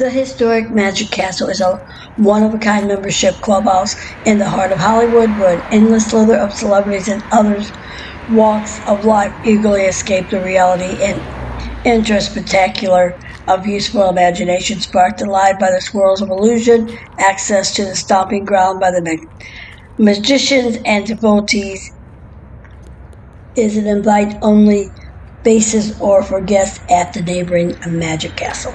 The historic Magic Castle is a one-of-a-kind membership clubhouse in the heart of Hollywood where an endless slither of celebrities and others walks of life eagerly escape the reality and interest spectacular of useful imagination sparked alive by the swirls of illusion, access to the stomping ground by the magicians and devotees is an invite-only basis or for guests at the neighboring Magic Castle.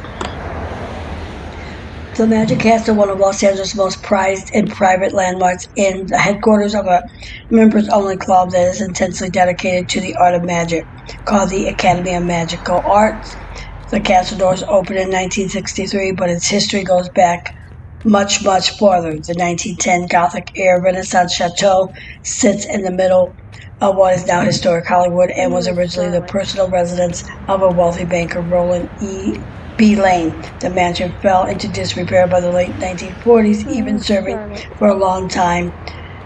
The Magic Castle, one of Los Angeles' most prized and private landmarks, in the headquarters of a members-only club that is intensely dedicated to the art of magic, called the Academy of Magical Arts. The castle doors opened in 1963, but its history goes back much, much farther. The 1910 Gothic-era Renaissance chateau sits in the middle of what is now historic Hollywood and was originally the personal residence of a wealthy banker, Roland B. Lane. The mansion fell into disrepair by the late 1940s, even serving for a long time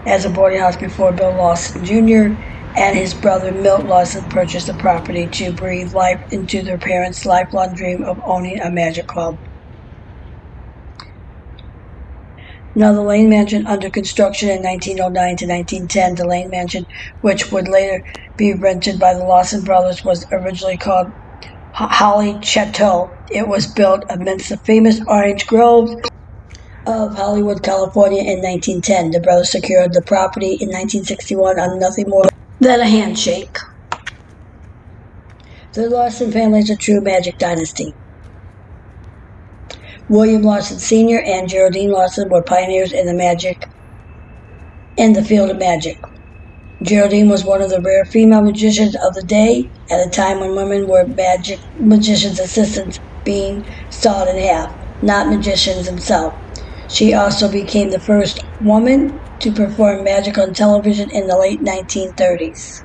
as a boarding house before Bill Lawson Jr. and his brother Milt Lawson purchased the property to breathe life into their parents' lifelong dream of owning a magic club. Now, the Lane Mansion, under construction in 1909 to 1910, the Lane Mansion, which would later be rented by the Lawson brothers, was originally called Holly Chateau. It was built amidst the famous orange groves of Hollywood, California in 1910. The brothers secured the property in 1961 on nothing more than a handshake. The Lawson family is a true magic dynasty. William Lawson Sr. and Geraldine Lawson were pioneers in the field of magic. Geraldine was one of the rare female magicians of the day, at a time when women were magic magicians' assistants being sawed in half, not magicians themselves. She also became the first woman to perform magic on television in the late 1930s.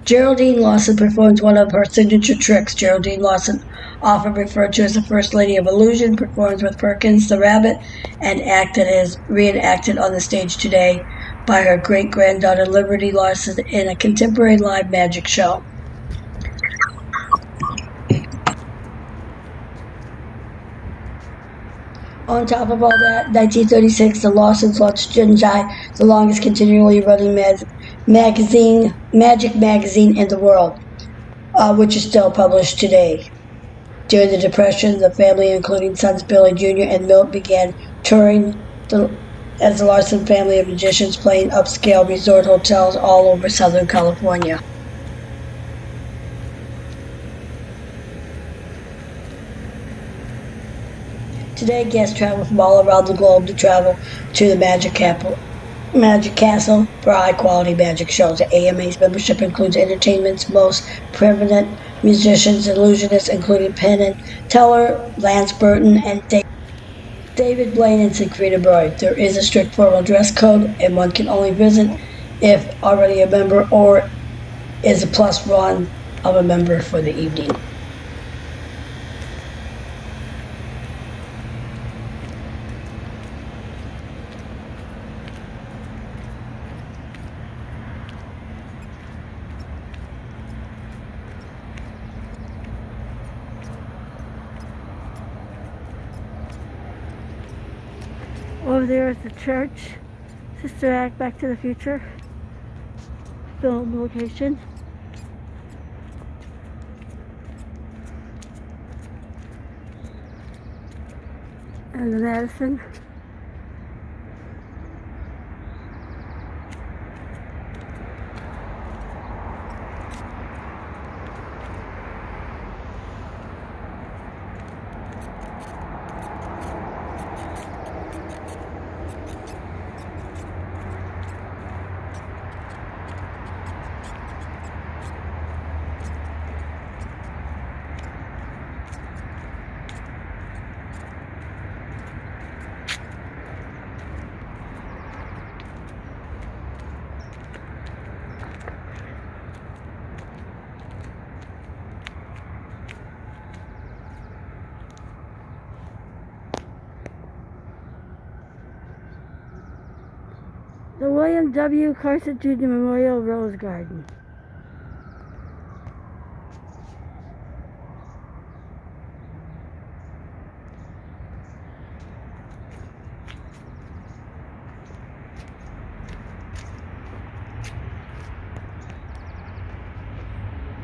Geraldine Lawson performs one of her signature tricks. Geraldine Lawson, often referred to as the First Lady of Illusion, performs with Perkins the Rabbit, an act that is reenacted on the stage today by her great-granddaughter Liberty Lawson in a contemporary live magic show. On top of all that, 1936, the Lawsons launched Genji, the longest continually running magic magazine in the world, which is still published today. During the Depression, the family, including sons Billy Jr. and Milt, began touring as the Lawson family of magicians, playing upscale resort hotels all over Southern California. Today, guests travel from all around the globe to travel to the Magic Castle for high-quality magic shows. The AMA's membership includes entertainment's most preeminent musicians and illusionists, including Penn and Teller, Lance Burton, and David Blaine and Secreta Broy. There is a strict formal dress code, and one can only visit if already a member or is a plus one of a member for the evening. Over there is the church, Sister Act, Back to the Future film location. And the Madison. The William W. Carson Jr. Memorial Rose Garden.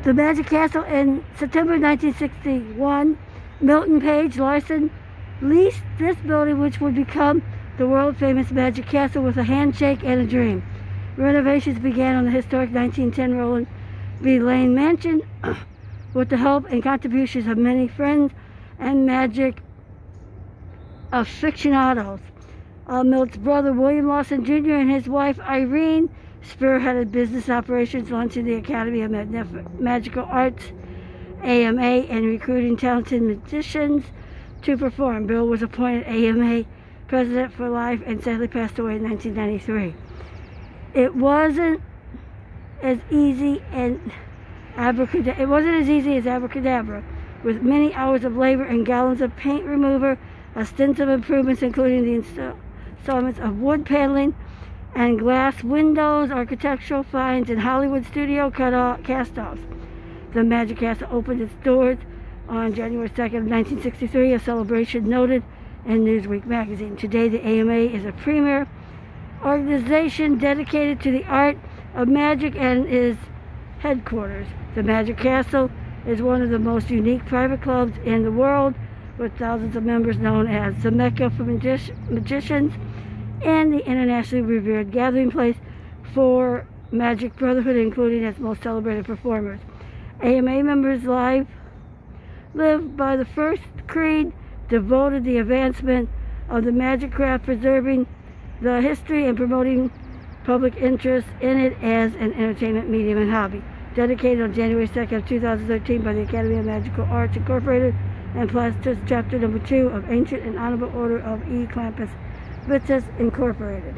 The Magic Castle in September 1961, Milton Page Lawson leased this building, which would become the world-famous Magic Castle, with a handshake and a dream. Renovations began on the historic 1910 Roland B. Lane mansion with the help and contributions of many friends and magic aficionados. Milt's brother William Lawson Jr. and his wife Irene spearheaded business operations, launching the Academy of Magical Arts, AMA, and recruiting talented magicians to perform. Bill was appointed AMA president for life and sadly passed away in 1993. It wasn't as easy as abracadabra, with many hours of labor and gallons of paint remover, extensive improvements including the installments of wood paneling and glass windows, architectural finds, and Hollywood studio cast-offs. The Magic Castle opened its doors on January 2nd, 1963, a celebration noted in Newsweek magazine. Today, the AMA is a premier organization dedicated to the art of magic and is headquarters. The Magic Castle is one of the most unique private clubs in the world, with thousands of members, known as the Mecca for magicians and the internationally revered gathering place for Magic Brotherhood, including its most celebrated performers. AMA members live by the first creed, devoted the advancement of the magic craft, preserving the history and promoting public interest in it as an entertainment medium and hobby. Dedicated on January 2nd, 2013 by the Academy of Magical Arts Incorporated and Untitled Chapter number 2 of Ancient and Honorable Order of E. Clampus Vitus Incorporated.